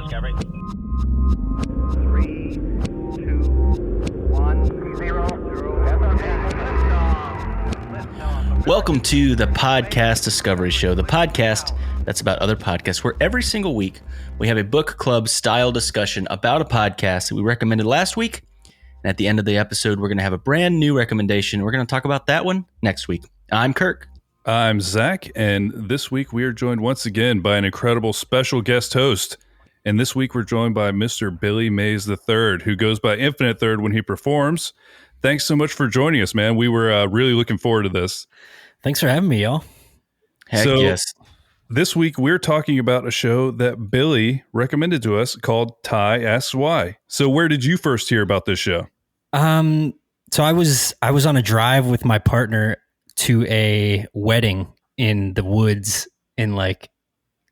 Discovery. 3, 2, 1, 0. Welcome to the Podcast Discovery Show, the podcast that's about other podcasts, where every single week we have a book club style discussion about a podcast that we recommended last week. And at the end of the episode, we're going to have a brand new recommendation. We're going to talk about that one next week. I'm Kirk. I'm Zach, and this week we are joined once again by an incredible special guest host. And this week we're joined by Mr. Billy Mays III, who goes by Infinite Third when he performs. Thanks so much for joining us, man. We were really looking forward to this. Thanks for having me, y'all. Heck yes. This week we're talking about a show that Billy recommended to us called Tai Asks Why. So where did you first hear about this show? So I was on a drive with my partner to a wedding in the woods in I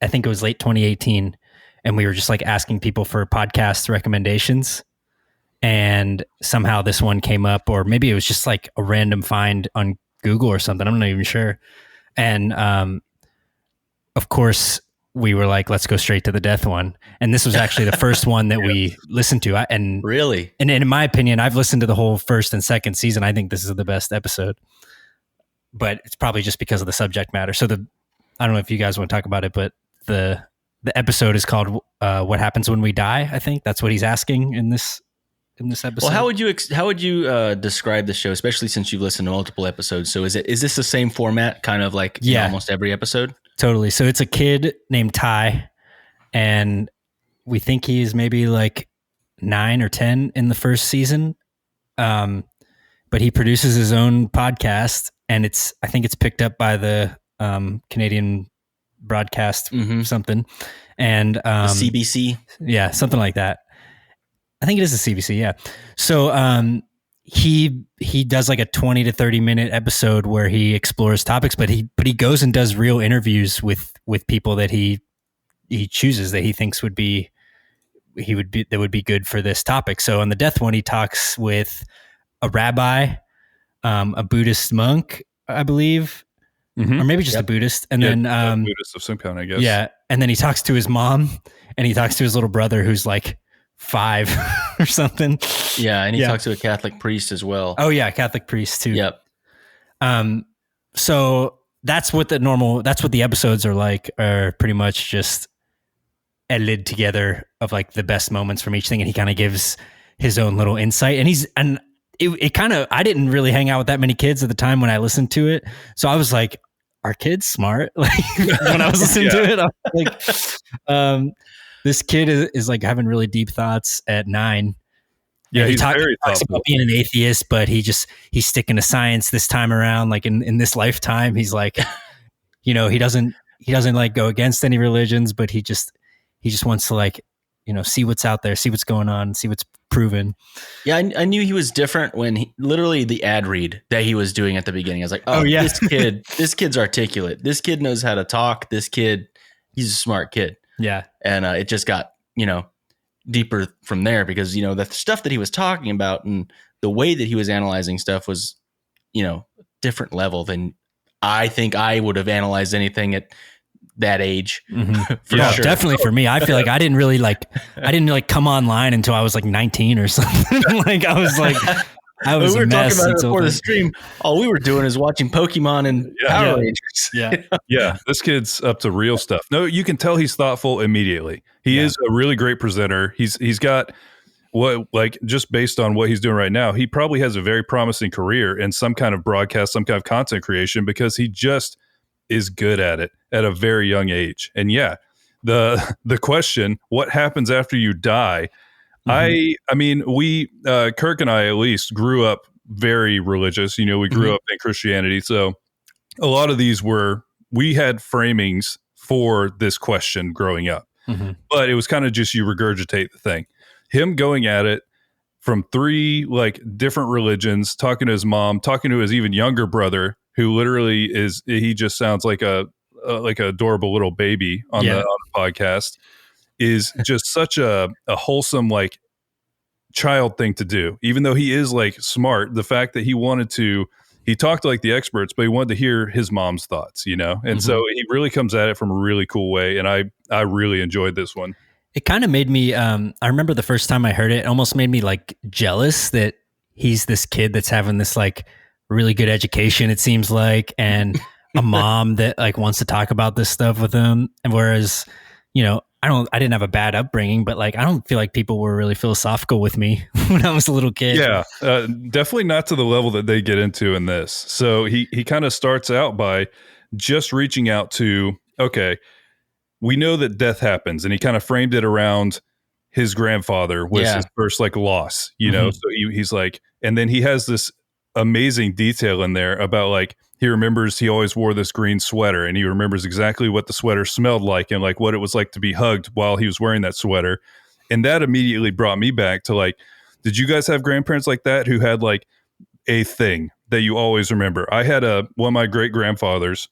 think it was late 2018. And we were just asking people for podcast recommendations. And somehow this one came up, or maybe it was just a random find on Google or something. I'm not even sure. And of course, we were like, let's go straight to the death one. And this was actually the first one that we listened to. Really? And in my opinion, I've listened to the whole first and second season. I think this is the best episode. But it's probably just because of the subject matter. So I don't know if you guys want to talk about it, but the episode is called "What Happens When We Die." I think that's what he's asking in this episode. Well, how would you describe the show, especially since you've listened to multiple episodes? So is this the same format, kind of like almost every episode? Totally. So it's a kid named Tai, and we think he is maybe 9 or 10 in the first season. But he produces his own podcast, and I think it's picked up by the Canadian broadcast something, and CBC. Yeah, something like that. I think it is a CBC. Yeah. So he does a 20 to 30 minute episode where he explores topics, but he goes and does real interviews with people that he chooses that he thinks would be good for this topic. So on the death one, he talks with a rabbi, a Buddhist monk, I believe, or maybe just a Buddhist, and then Buddhist of some kind, I guess. Yeah, and then he talks to his mom, and he talks to his little brother who's 5 or something. Yeah, and he talks to a Catholic priest as well. Oh yeah, Catholic priest too. Yep. So that's what the episodes are pretty much just edited together of the best moments from each thing, and he kind of gives his own little insight. And it kind of, I didn't really hang out with that many kids at the time when I listened to it, so I was like, are kids smart? When I was listening to it, I was this kid is having really deep thoughts at 9. Yeah, he talks about being an atheist, but he's sticking to science this time around. In this lifetime, he's he doesn't go against any religions, but he just wants to see what's out there, see what's going on, see what's proven. Yeah, I knew he was different when literally the ad read that he was doing at the beginning. I was like, oh yeah, this kid's articulate. This kid knows how to talk. This kid, he's a smart kid. Yeah. And it just got, deeper from there because, the stuff that he was talking about and the way that he was analyzing stuff was, different level than I think I would have analyzed anything at that age. For sure. Definitely for me. I feel I didn't really come online until I was 19 or something. I was we were a mess talking about it before the stream. All we were doing is watching Pokemon and Power Rangers. Yeah. This kid's up to real stuff. No, you can tell he's thoughtful immediately. He is a really great presenter. He's got just based on what he's doing right now, he probably has a very promising career in some kind of broadcast, some kind of content creation, because he just is good at it at a very young age. And the question, what happens after you die? I mean, we, Kirk and I at least grew up very religious. We grew up in Christianity. So a lot of these we had framings for this question growing up, but it was kind of just you regurgitate the thing. Him going at it from 3 different religions, talking to his mom, talking to his even younger brother, who literally he just sounds like a adorable little baby on the podcast. Is just such a wholesome, child thing to do. Even though he is smart, the fact that he talked like the experts, but he wanted to hear his mom's thoughts, And so he really comes at it from a really cool way. And I really enjoyed this one. It kind of made me, I remember the first time I heard it, it almost made me like jealous that he's this kid that's having this like really good education, it seems like, and a mom that like wants to talk about this stuff with him. And whereas, I didn't have a bad upbringing, but like, I don't feel like people were really philosophical with me when I was a little kid. Yeah, definitely not to the level that they get into in this. So he kind of starts out by just reaching out to, okay, we know that death happens, and he kind of framed it around his grandfather was his first like loss, So he's like, and then he has this amazing detail in there about like, he remembers he always wore this green sweater, and he remembers exactly what the sweater smelled like and like what it was like to be hugged while he was wearing that sweater. And that immediately brought me back to like, did you guys have grandparents like that who had like a thing that you always remember? I had one of my great grandfathers.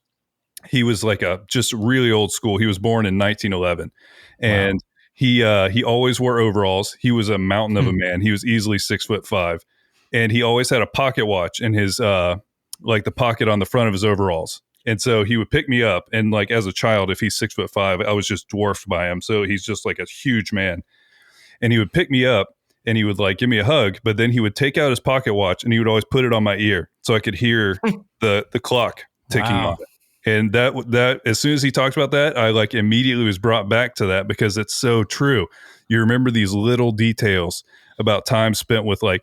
He was like just really old school. He was born in 1911, and he always wore overalls. He was a mountain of a man. He was easily 6'5", and he always had a pocket watch in his like the pocket on the front of his overalls. And so he would pick me up, and like as a child, if he's 6'5", I was just dwarfed by him. So he's just like a huge man, and he would pick me up and he would like give me a hug, but then he would take out his pocket watch and he would always put it on my ear so I could hear the clock ticking on it. And that as soon as he talked about that, I like immediately was brought back to that because it's so true. You remember these little details about time spent with like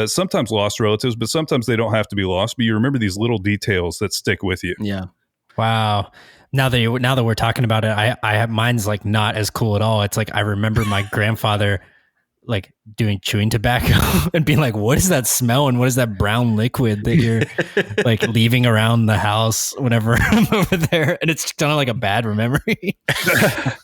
sometimes lost relatives, but sometimes they don't have to be lost. But you remember these little details that stick with you. Yeah. Wow. Now that we're talking about it, I have mine's like not as cool at all. It's like I remember my grandfather like doing chewing tobacco and being like, what is that smell? And what is that brown liquid that you're like leaving around the house whenever I'm over there? And it's kind of like a bad memory.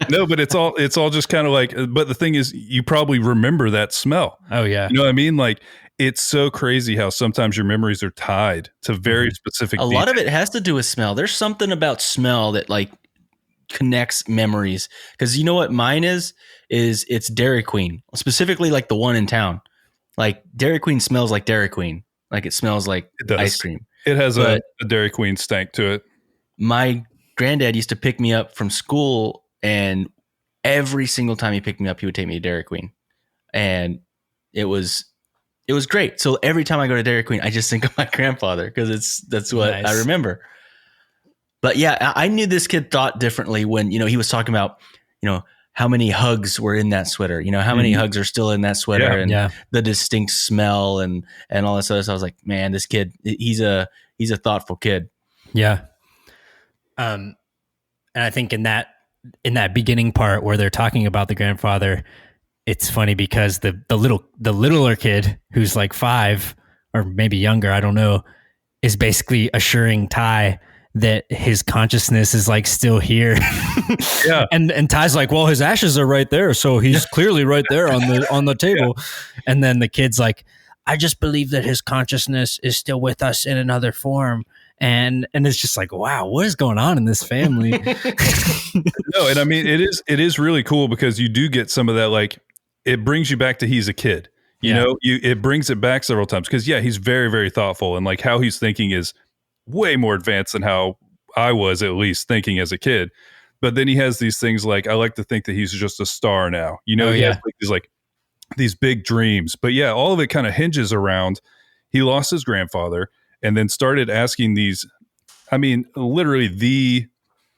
No, but it's all just kind of like, but the thing is, you probably remember that smell. Oh yeah. You know what I mean? Like, it's so crazy how sometimes your memories are tied to very specific A lot of it has to do with smell. There's something about smell that like connects memories. Because you know what mine is it's Dairy Queen, specifically like the one in town. Like Dairy Queen smells like Dairy Queen. Like it smells like ice cream. It has a Dairy Queen stank to it. My granddad used to pick me up from school, and every single time he picked me up, he would take me to Dairy Queen. And it was great. So every time I go to Dairy Queen, I just think of my grandfather because that's what I remember. But yeah, I knew this kid thought differently when, he was talking about, how many hugs were in that sweater, how many hugs are still in that sweater and the distinct smell and all this other stuff. I was like, man, this kid, he's a thoughtful kid. Yeah. And I think in that beginning part where they're talking about the grandfather, it's funny because the littler kid who's like 5 or maybe younger, I don't know, is basically assuring Tai that his consciousness is like still here. Yeah. And Ty's like, well, his ashes are right there. So he's clearly right there on the table. Yeah. And then the kid's like, I just believe that his consciousness is still with us in another form. And it's just like, wow, what is going on in this family? No. And I mean, it is really cool because you do get some of that, like it brings you back to he's a kid, it brings it back several times. Cause he's very, very thoughtful, and like how he's thinking is way more advanced than how I was at least thinking as a kid. But then he has these things like, I like to think that he's just a star now. He has these big dreams. But yeah, all of it kind of hinges around he lost his grandfather and then started asking these, I mean, literally the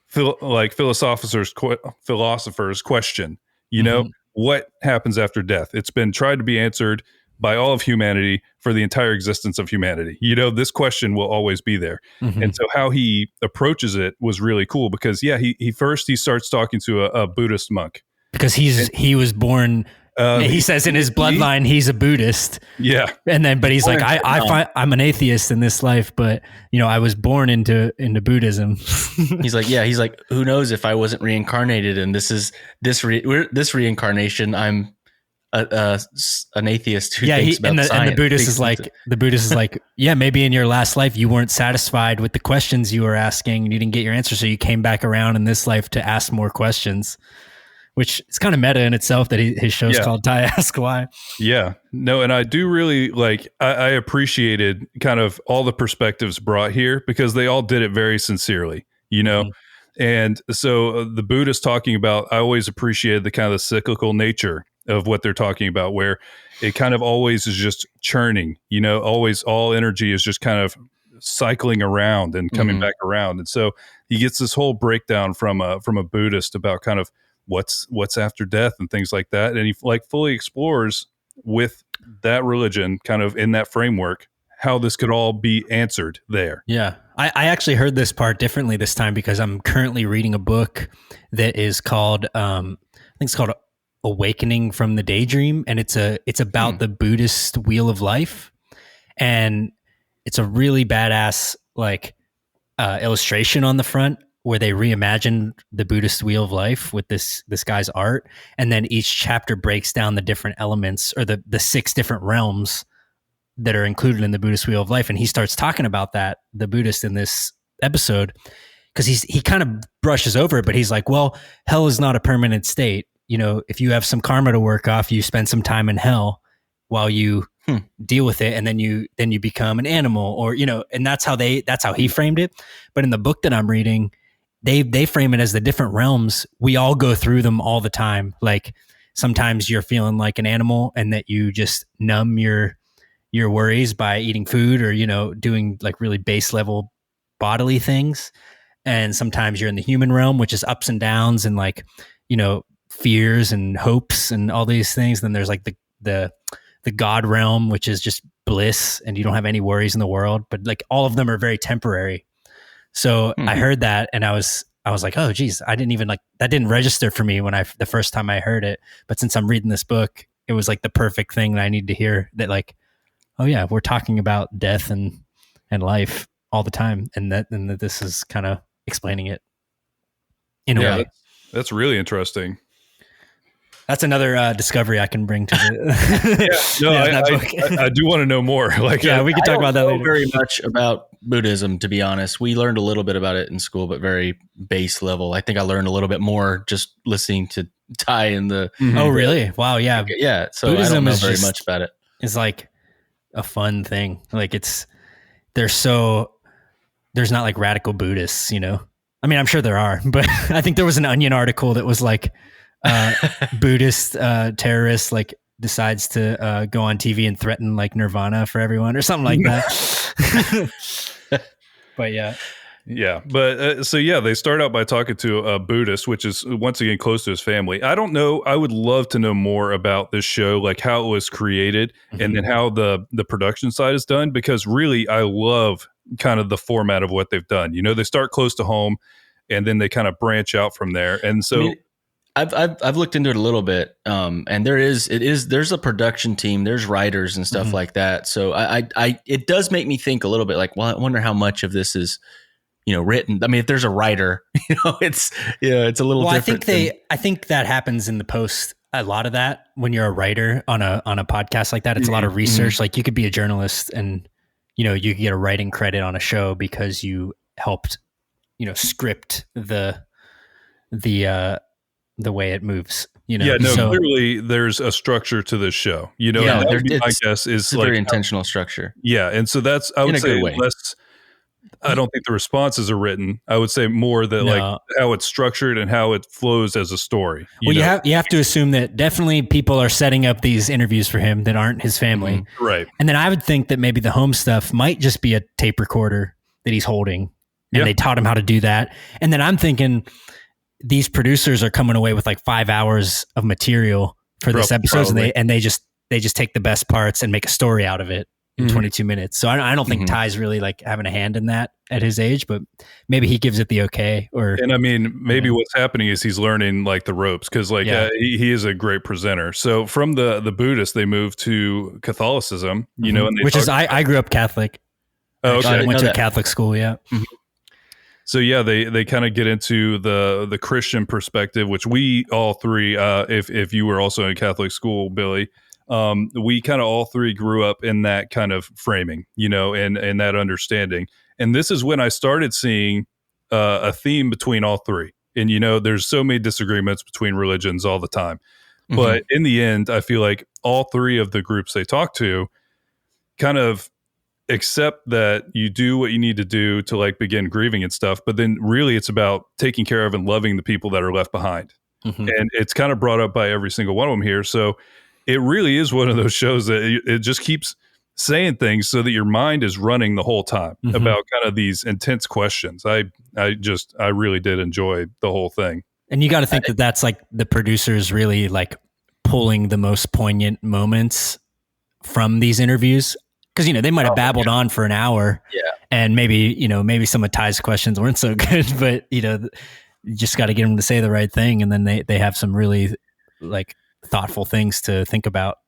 philosopher's question, what happens after death? It's been tried to be answered by all of humanity for the entire existence of humanity. This question will always be there. Mm-hmm. And so how he approaches it was really cool because he starts talking to a Buddhist monk. Because he was born, he says in his bloodline, he's a Buddhist. Yeah. But he's like, I'm an atheist in this life, but I was born into Buddhism. He's like, who knows if I wasn't reincarnated and this reincarnation, I'm an atheist who thinks about science. And the Buddhist is like, yeah, maybe in your last life you weren't satisfied with the questions you were asking and you didn't get your answer, so you came back around in this life to ask more questions, which is kind of meta in itself that his show's called Tai Asks Why. Yeah, no, and I do really like, I appreciated kind of all the perspectives brought here because they all did it very sincerely, Mm-hmm. And so the Buddhists talking about, I always appreciated the kind of the cyclical nature of what they're talking about, where it kind of always is just churning, always all energy is just kind of cycling around and coming back around. And so he gets this whole breakdown from a Buddhist about kind of what's after death and things like that. And he like fully explores with that religion kind of in that framework, how this could all be answered there. Yeah. I actually heard this part differently this time because I'm currently reading a book that is called, I think it's called Awakening from the Daydream. And it's about the Buddhist wheel of life. And it's a really badass illustration on the front where they reimagined the Buddhist wheel of life with this guy's art. And then each chapter breaks down the different elements or the 6 different realms that are included in the Buddhist wheel of life. And he starts talking about that, the Buddhist in this episode, because he kind of brushes over it, but he's like, well, hell is not a permanent state. If you have some karma to work off, you spend some time in hell while you deal with it. And then you become an animal or, and that's how he framed it. But in the book that I'm reading, they frame it as the different realms. We all go through them all the time. Like sometimes you're feeling like an animal and that you just numb your worries by eating food or, doing like really base level bodily things. And sometimes you're in the human realm, which is ups and downs and like, fears and hopes and all these things. Then there's like the God realm, which is just bliss and you don't have any worries in the world, but like all of them are very temporary. So I heard that and I was like, oh geez, I didn't even that didn't register for me when the first time I heard it. But since I'm reading this book, it was like the perfect thing that I need to hear that like, oh yeah, we're talking about death and life all the time. And that this is kind of explaining it in a way. That's really interesting. That's another discovery I can bring to the. I do want to know more. We can talk about that later. Very much about Buddhism, to be honest. We learned a little bit about it in school, but very base level. I think I learned a little bit more just listening to Tai and the. Oh, really? Wow. Yeah. Yeah. So Buddhism I don't know very much about it. It's like a fun thing. Like there's not like radical Buddhists, I mean, I'm sure there are, but I think there was an Onion article that was like Buddhist terrorist like decides to go on TV and threaten like Nirvana for everyone or something like that. But yeah. But they start out by talking to a Buddhist, which is once again close to his family. I don't know. I would love to know more about this show, like how it was created and then how the production side is done, because really I love kind of the format of what they've done. They start close to home and then they kind of branch out from there. And so I've looked into it a little bit, and there's a production team, there's writers and stuff like that. So it does make me think a little bit like, well, I wonder how much of this is, written. I mean, if there's a writer, it's a little different. I think that happens in the post. A lot of that when you're a writer on a podcast like that, it's a lot of research. Like you could be a journalist and, you could get a writing credit on a show because you helped, script the way it moves, clearly there's a structure to this show, I guess is like very intentional structure. Yeah. And so that's, I would say less, I don't think the responses are written. I would say more that like how it's structured and how it flows as a story. You have to assume that definitely people are setting up these interviews for him that aren't his family. Right. And then I would think that maybe the home stuff might just be a tape recorder that he's holding and they taught him how to do that. And then I'm thinking, these producers are coming away with like 5 hours of material for this episode, and they just take the best parts and make a story out of it in 22 minutes. So I don't think Tai's really like having a hand in that at his age, but maybe he gives it the okay. And I mean, maybe what's happening is he's learning like the ropes because he is a great presenter. So from the Buddhist, they moved to Catholicism, and I grew up Catholic. Oh, okay. I went to a Catholic school. Yeah. Mm-hmm. So they kind of get into the Christian perspective, which we all three, if you were also in Catholic school, Billy, we kind of all three grew up in that kind of framing, and that understanding. And this is when I started seeing a theme between all three. And there's so many disagreements between religions all the time, but in the end, I feel like all three of the groups they talk to kind of accept that you do what you need to do to like begin grieving and stuff, but then really it's about taking care of and loving the people that are left behind. Mhm. And it's kind of brought up by every single one of them here. So it really is one of those shows that it just keeps saying things so that your mind is running the whole time Mhm. about kind of these intense questions. I really did enjoy the whole thing. And you got to think that that's like the producers really like pulling the most poignant moments from these interviews. Because, they might have babbled on for an hour. Yeah. And maybe some of Ty's questions weren't so good, but, you just got to get them to say the right thing. And then they have some really like thoughtful things to think about.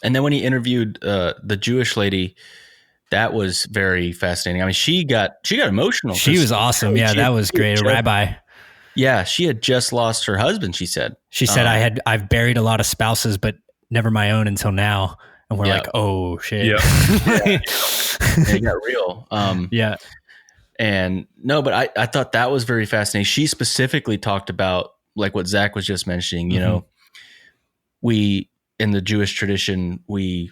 And then when he interviewed the Jewish lady, that was very fascinating. I mean, she got emotional. She was awesome. Yeah, that was great. A rabbi. Yeah, she had just lost her husband, she said. She said, I've buried a lot of spouses, but never my own until now. And we're like, oh shit. Yeah. It got real. Yeah. And no, but I thought that was very fascinating. She specifically talked about like what Zach was just mentioning, we, in the Jewish tradition, we,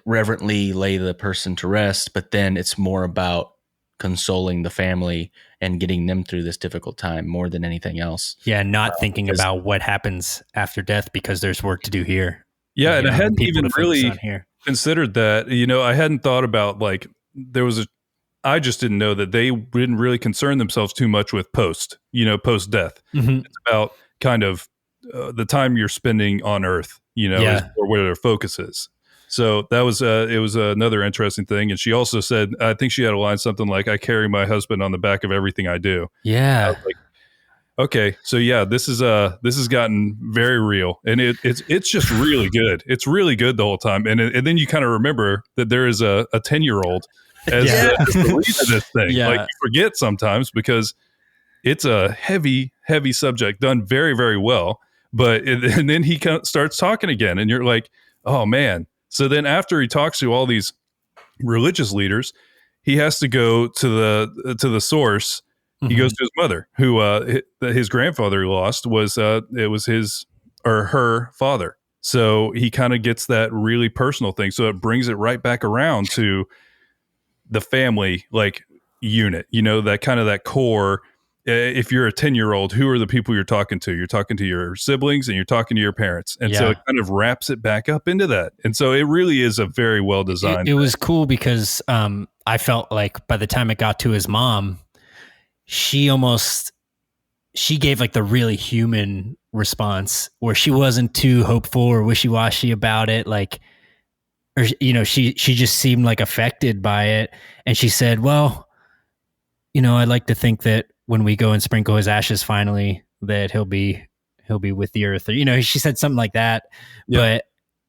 reverently lay the person to rest, but then it's more about consoling the family and getting them through this difficult time more than anything else. Yeah. Not thinking about what happens after death because there's work to do here. Yeah. And I hadn't even really here. considered that, I hadn't thought about like I just didn't know that they didn't really concern themselves too much with post death. Mm-hmm. It's about kind of the time you're spending on earth, is where their focus is. So that was, it was another interesting thing. And she also said, I think she had a line, something like, I carry my husband on the back of everything I do. Yeah. I was like, okay. So yeah, this has gotten very real, and it's just really good. It's really good the whole time. And then you kind of remember that there is a 10-year-old as the lead of this thing. Yeah. Like you forget sometimes because it's a heavy, heavy subject done very, very well. But and then he starts talking again, and you're like, oh man. So then after he talks to all these religious leaders, he has to go to the source. He goes to his mother, who his grandfather lost was it was his or her father. So he kind of gets that really personal thing. So it brings it right back around to the family like unit, that kind of that core. If you're a 10-year-old, who are the people you're talking to? You're talking to your siblings and you're talking to your parents. And so it kind of wraps it back up into that. And so it really is a very well designed. It was cool because I felt like by the time it got to his mom, she gave like the really human response where she wasn't too hopeful or wishy-washy about it. Like, or, she just seemed like affected by it. And she said, well, I'd like to think that when we go and sprinkle his ashes finally, that he'll be with the earth. Or, she said something like that, but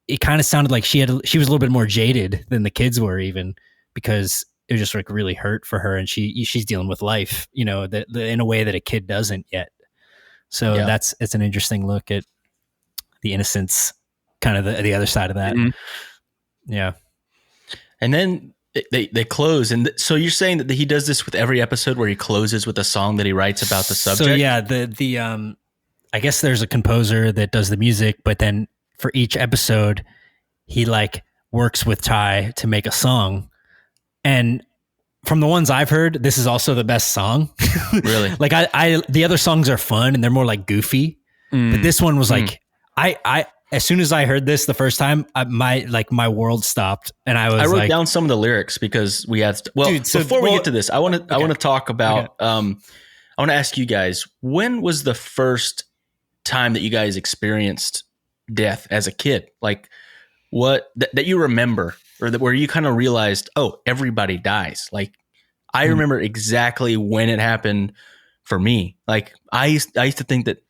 it kind of sounded like she was a little bit more jaded than the kids were, even because it was just like really hurt for her. And she's dealing with life, in a way that a kid doesn't yet. So it's an interesting look at the innocence, kind of the other side of that. Mm-hmm. Yeah. And then they close. And so you're saying that he does this with every episode where he closes with a song that he writes about the subject? So yeah, the I guess there's a composer that does the music, but then for each episode, he like works with Tai to make a song. And from the ones I've heard, this is also the best song. Really? Like the other songs are fun and they're more like goofy, but this one was like, I as soon as I heard this the first time, my world stopped, and I wrote down some of the lyrics because we had. Before we get to this, I want to talk about. I want to ask you guys, when was the first time that you guys experienced death as a kid? Like what that you remember, or that where you kind of realized, oh, everybody dies. Like I remember exactly when it happened for me. Like I used to think that.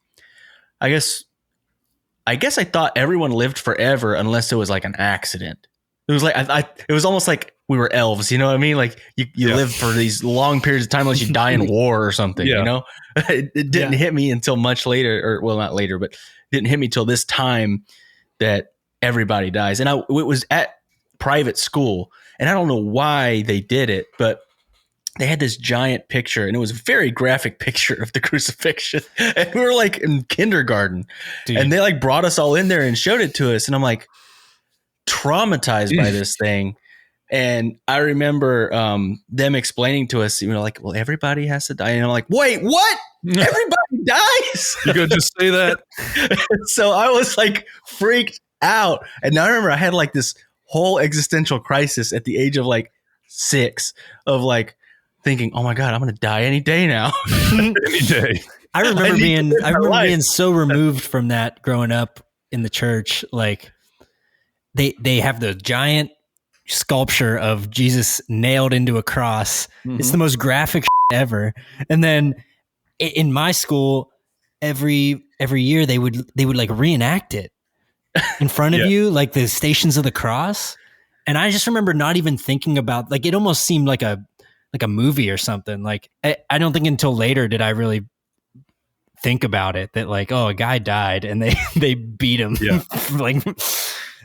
I guess I thought everyone lived forever unless it was like an accident. It was like it was almost like we were elves, you know what I mean? Like you live for these long periods of time unless you die in war or something, It didn't hit me until much later, or well, not later, but it didn't hit me till this time that everybody dies. And it was at private school, and I don't know why they did it, but they had this giant picture, and it was a very graphic picture of the crucifixion. And we were like in kindergarten, and they like brought us all in there and showed it to us. And I'm like, traumatized by this thing. And I remember them explaining to us, like, well, everybody has to die. And I'm like, wait, what? Everybody dies? You gonna just say that? So I was like freaked out. And I remember I had like this whole existential crisis at the age of like 6 of like thinking, oh my God, I'm going to die any day now. Any day. I remember being so removed from that growing up in the church. Like they have the giant sculpture of Jesus nailed into a cross. Mm-hmm. It's the most graphic ever. And then in my school, every year they would like reenact it in front of you, like the Stations of the Cross. And I just remember not even thinking about, like, it almost seemed like a movie or something. Like I don't think until later did I really think about it, that like, oh, a guy died and they beat him. Yeah. Like,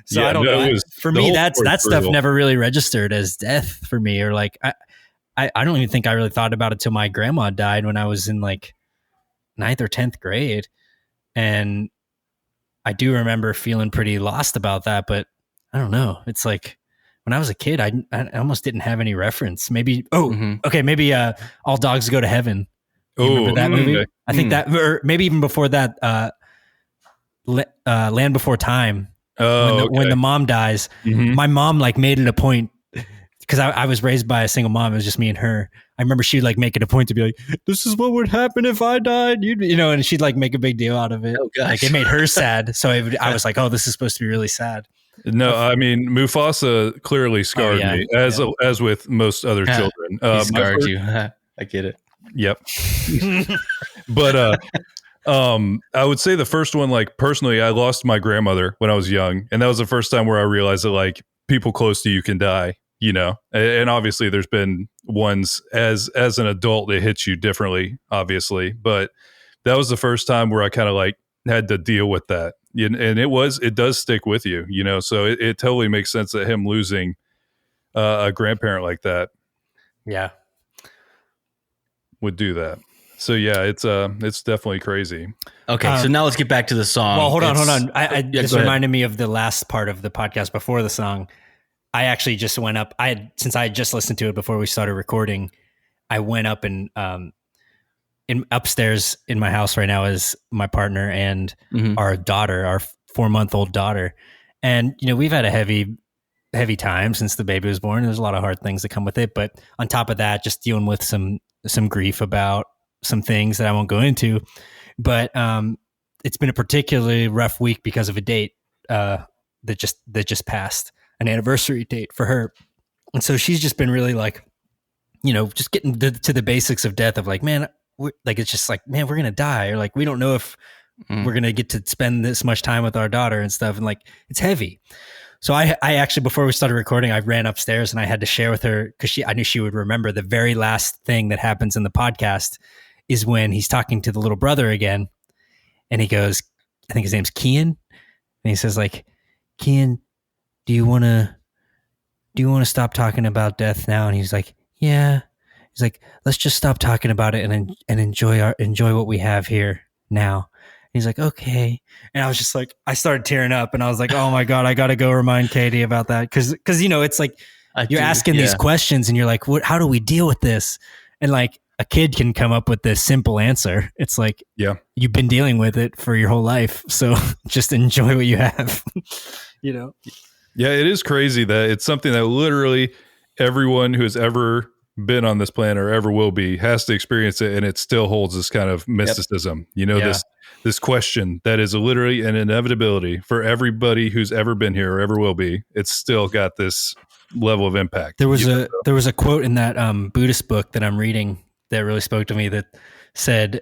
so I don't know. For me, that stuff never really registered as death for me, or like I don't even think I really thought about it till my grandma died when I was in like 9th or 10th grade. And I do remember feeling pretty lost about that, but I don't know. It's like when I was a kid, I almost didn't have any reference. Maybe, maybe All Dogs Go to Heaven. You remember that movie? Okay. I think that, or maybe even before that, Land Before Time. When the mom dies, my mom like made it a point, because I was raised by a single mom. It was just me and her. I remember she'd like make it a point to be like, this is what would happen if I died, and she'd like make a big deal out of it. Oh, like it made her sad. So I was like, oh, this is supposed to be really sad. No, I mean, Mufasa clearly scarred me, as with most other children. He scarred you. I get it. Yep. But I would say the first one, like personally, I lost my grandmother when I was young, and that was the first time where I realized that like people close to you can die, and obviously there's been ones as an adult that hits you differently, obviously, but that was the first time where I kind of like had to deal with that. And it does stick with you, so it totally makes sense that him losing a grandparent like that would do that. So yeah, it's definitely crazy. Okay, so now let's get back to the song. Well, hold on. This reminded me of the last part of the podcast before the song. I actually just went up. Since I had just listened to it before we started recording, I went up and in upstairs in my house right now is my partner and our daughter, our 4-month-old daughter. And, we've had a heavy time since the baby was born. There's a lot of hard things that come with it. But on top of that, just dealing with some grief about some things that I won't go into. But it's been a particularly rough week because of a date that just passed, an anniversary date for her. And so she's just been really like, just getting to the basics of death of like, man, it's just like, man, we're going to die. Or like, we don't know if we're going to get to spend this much time with our daughter and stuff. And like, it's heavy. So I actually, before we started recording, I ran upstairs and I had to share with her, because I knew she would remember the very last thing that happens in the podcast is when he's talking to the little brother again. And he goes, I think his name's Kian. And he says like, Kian, do you want to stop talking about death now? And he's like, yeah. He's like, let's just stop talking about it and enjoy what we have here now. And he's like, okay. And I was just like, I started tearing up and I was like, oh my God, I got to go remind Katie about that. Cause it's like, you're asking these questions and you're like, how do we deal with this? And like a kid can come up with this simple answer. It's like, you've been dealing with it for your whole life. So just enjoy what you have, Yeah, it is crazy that it's something that literally everyone who has ever been on this planet or ever will be has to experience it, and it still holds this kind of mysticism. This question that is literally an inevitability for everybody who's ever been here or ever will be. It's still got this level of impact. There was a quote in that Buddhist book that I'm reading that really spoke to me, that said,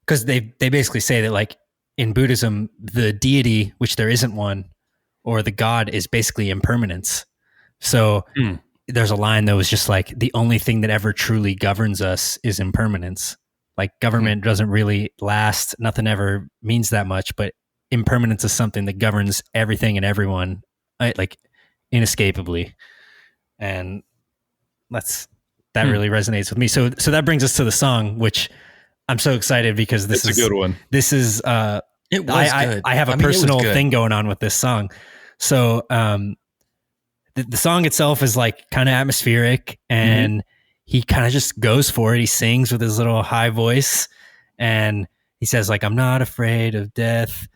because they basically say that like in Buddhism, the deity, which there isn't one, or the God, is basically impermanence. So there's a line that was just like, the only thing that ever truly governs us is impermanence. Like government doesn't really last. Nothing ever means that much, but impermanence is something that governs everything and everyone, like inescapably. And that really resonates with me. So that brings us to the song, which I'm so excited because this is a good one. This is, it was good. I have a personal thing going on with this song. So, the song itself is like kind of atmospheric, and he kind of just goes for it. He sings with his little high voice, and he says like, "I'm not afraid of death,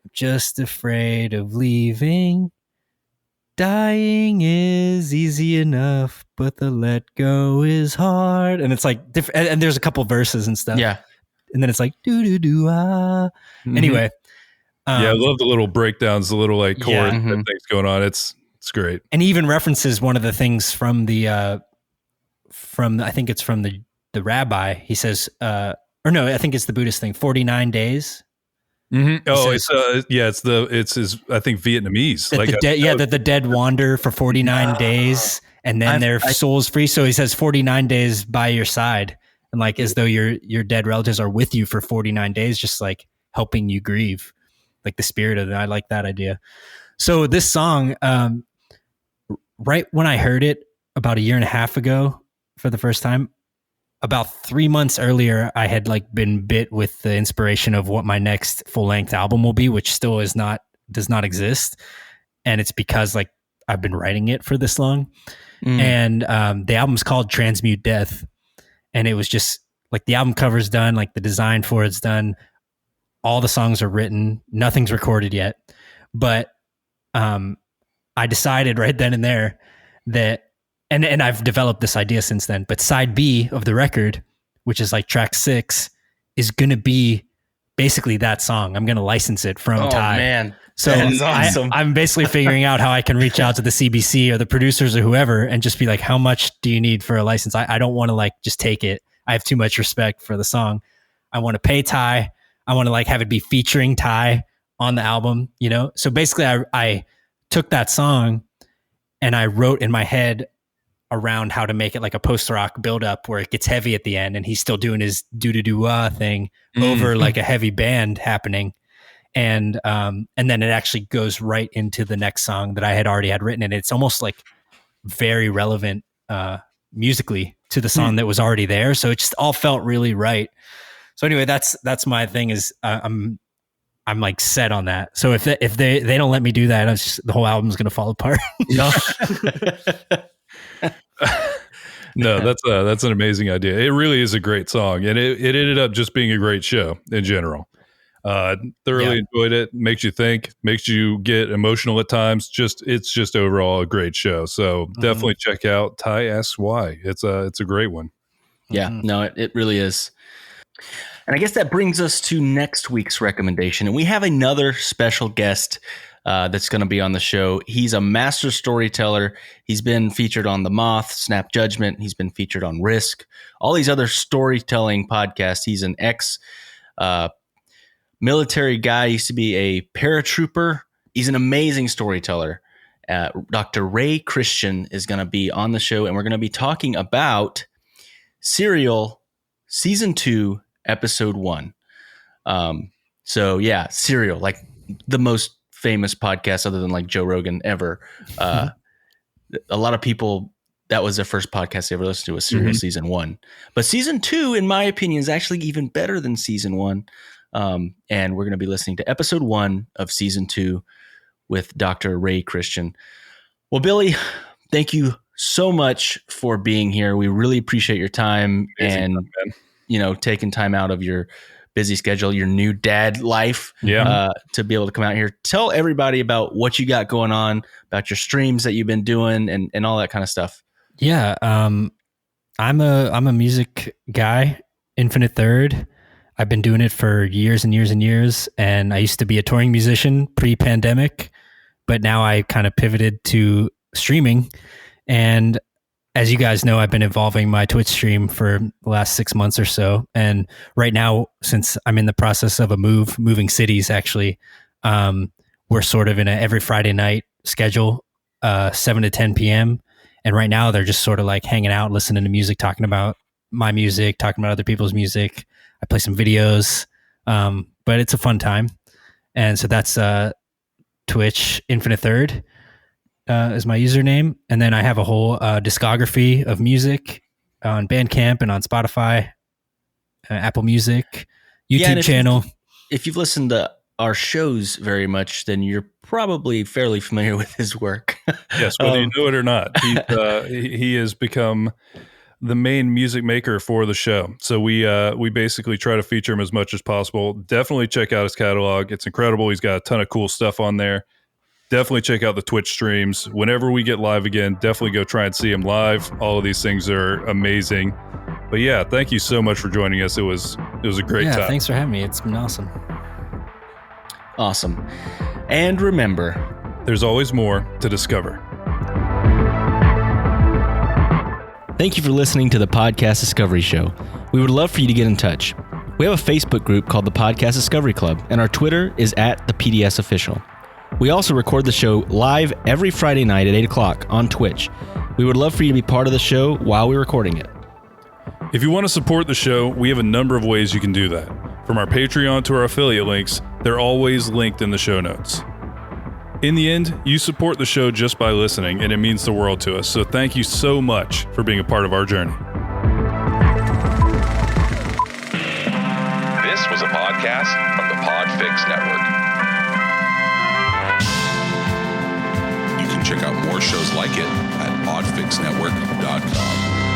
I'm just afraid of leaving. Dying is easy enough, but the let go is hard." And it's like, and there's a couple verses and stuff. Yeah. And then it's like, do do do ah. Anyway. I love the little breakdowns, the little like chord Mhm. things going on. It's great. And he even references one of the things from the I think it's from the rabbi. He says, or no, I think it's the Buddhist thing, 49 days. Oh, says- it's his, I think, Vietnamese. That the dead wander for 49 days and then their soul's free. So he says 49 days by your side, and like as though your dead relatives are with you for 49 days, just like helping you grieve, like the spirit of it. I like that idea. So this song, right when I heard it about a year and a half ago for the first time, about 3 months earlier, I had like been bit with the inspiration of what my next full length album will be, which still does not exist. And it's because like I've been writing it for this long. And the album's called Transmute Death. And it was just like the album cover's done, like the design for it's done. All the songs are written. Nothing's recorded yet. But I decided right then and there that, and I've developed this idea since then, but side B of the record, which is like track 6, is going to be basically that song. I'm going to license it from Tai. Oh, man. So That is awesome. I'm basically figuring out how I can reach out to the CBC or the producers or whoever and just be like, how much do you need for a license? I don't want to like just take it. I have too much respect for the song. I want to pay Tai. I want to like have it be featuring Tai on the album, you know? So basically I took that song and I wrote in my head around how to make it like a post-rock build-up where it gets heavy at the end and he's still doing his do-do-do-ah thing over like a heavy band happening. And then it actually goes right into the next song that I had already had written. And it's almost like very relevant musically to the song that was already there. So it just all felt really right. So anyway, that's my thing is I'm like set on that. So if they don't let me do that, the whole album's going to fall apart. No, that's an amazing idea. It really is a great song, and it ended up just being a great show in general. Thoroughly enjoyed it. Makes you think, makes you get emotional at times. It's just overall a great show. So definitely check out Tai Asks Why. It's a great one. Yeah, no, it really is. And I guess that brings us to next week's recommendation. And we have another special guest that's going to be on the show. He's a master storyteller. He's been featured on The Moth, Snap Judgment. He's been featured on Risk, all these other storytelling podcasts. He's an ex-military guy. He used to be a paratrooper. He's an amazing storyteller. Dr. Ray Christian is going to be on the show, and we're going to be talking about Serial Season 2, Episode 1. So yeah, Serial, like the most famous podcast other than like Joe Rogan ever. A lot of people, that was their first podcast they ever listened to was Serial Season 1. But Season 2, in my opinion, is actually even better than Season 1. And we're going to be listening to Episode 1 of Season 2 with Dr. Ray Christian. Well, Billy, thank you so much for being here. We really appreciate your time taking time out of your busy schedule, your new dad life, to be able to come out here. Tell everybody about what you got going on, about your streams that you've been doing and all that kind of stuff. Yeah. I'm a music guy, Infinite Third. I've been doing it for years and years and years. And I used to be a touring musician pre-pandemic, but now I kind of pivoted to streaming. And as you guys know, I've been evolving my Twitch stream for the last 6 months or so. And right now, since I'm in the process of moving cities, actually, we're sort of in a every Friday night schedule, 7 to 10 p.m. And right now they're just sort of like hanging out, listening to music, talking about my music, talking about other people's music. I play some videos, but it's a fun time. And so that's Twitch Infinite Third. Is my username. And then I have a whole discography of music on Bandcamp and on Spotify, Apple Music, YouTube channel. If you've listened to our shows very much, then you're probably fairly familiar with his work. Yes, whether you know it or not, he has become the main music maker for the show. So we basically try to feature him as much as possible. Definitely check out his catalog. It's incredible. He's got a ton of cool stuff on there. Definitely check out the Twitch streams. Whenever we get live again, definitely go try and see him live. All of these things are amazing. But yeah, thank you so much for joining us. It was a great time. Thanks for having me. It's been awesome. Awesome. And remember, there's always more to discover. Thank you for listening to the Podcast Discovery Show. We would love for you to get in touch. We have a Facebook group called the Podcast Discovery Club, and our Twitter is @thepdsofficial. We also record the show live every Friday night at 8 o'clock on Twitch. We would love for you to be part of the show while we're recording it. If you want to support the show, we have a number of ways you can do that. From our Patreon to our affiliate links, they're always linked in the show notes. In the end, you support the show just by listening, and it means the world to us. So thank you so much for being a part of our journey. This was a podcast from the Podfix Network. You can check out more shows like it at podfixnetwork.com.